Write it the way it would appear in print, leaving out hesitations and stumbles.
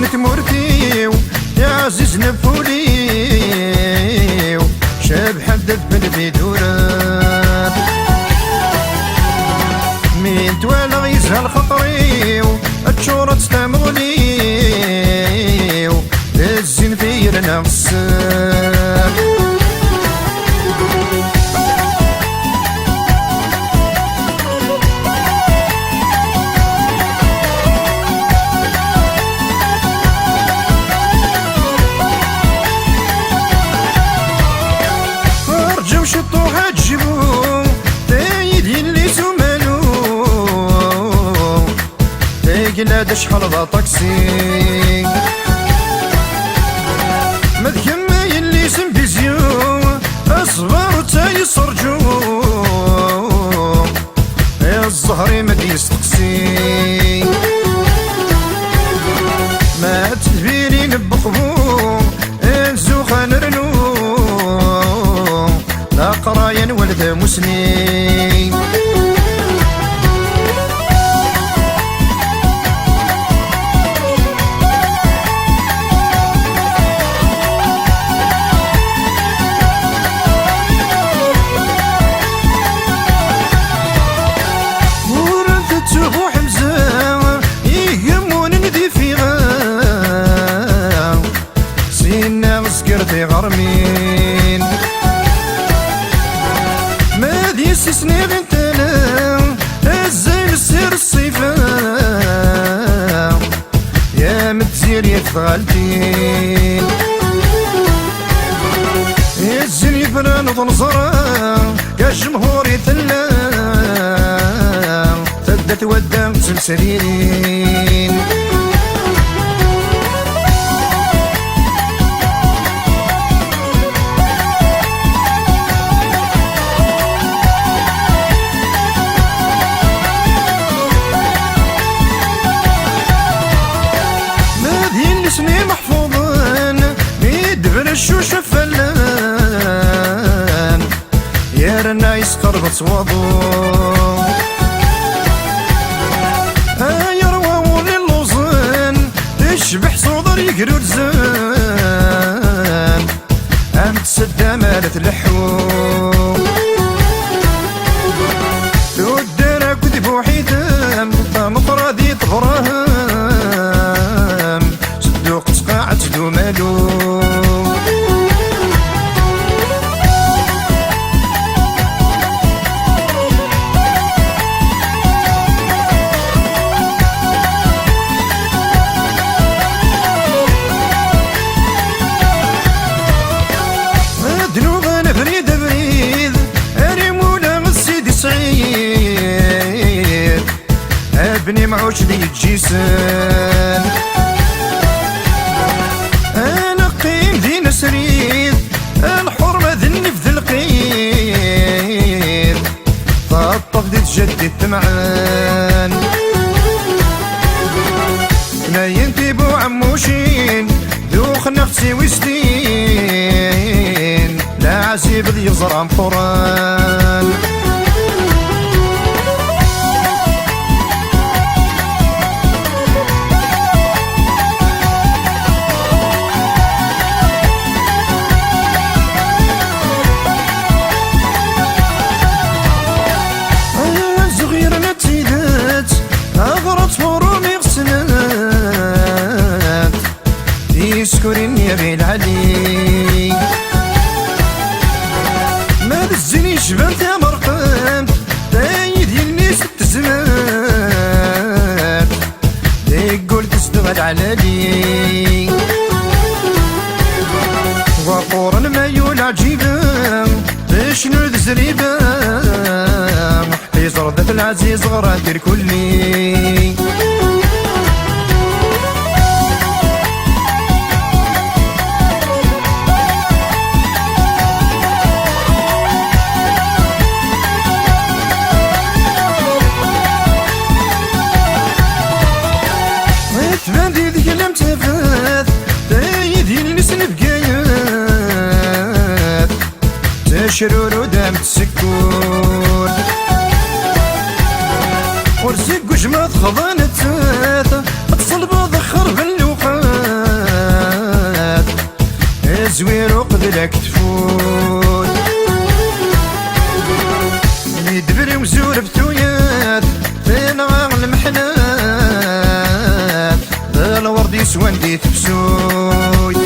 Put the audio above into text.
سنة مورتيو يا عزيز نفوليو شاب حدد بالفيدورات مين توالا يزهل خطريو التشورة تستمغليو الزين فيرنا الساب ارجو شطوها تجيبو تايدي اللي زمالو تايقلا شحال ذا طاكسي مذكم يلي سنبيزيو اصبر تايصرجو يا الزهري ما ديستقسي ما تدبيري نبقبو انزوخا نرنو لا قرايا ولد مسني سكرتي غرمين ما دي سني بنتنا الزين السير الصيفة يا متزير يتغالتين الزين يفران وتنصرا كالجمهور يتلا تدت ودام سلسلين اسمي محفوظن يدبر الشوش فلان يا رنا يسقر بصوابو يا رواو للوزن تشبح صدر يقرر زان ام تسدى مالت الحوم تودر كذب وحيدم مفرادي طغراهم عتدو مالو ذنوب انا بريد بريد اريمولا من سيدي سعيد ابني معوش لي الجيسان سريد الحرمة ذني في ذي القيد طاطف دي تجدد تمعان ما ينتبو عموشين دوخ نفسي وستين لا عزيب ذي يزرع قران يسكرين يا بيل علي ما تزنيش بنت يا مرقم تايد يلي ست زمان تقول تستغل على لي وقورن ما يولع جيبا تشنو ذزريبا يزرد العزيز غرادير كلي شرور ودام تسكون ورزق وجمات خضانت تصلب ضخر باللوحات زوير وقبلك تفوت يدبري وزور بتويات تنغى المحنات الورد يسوان دي تبسوي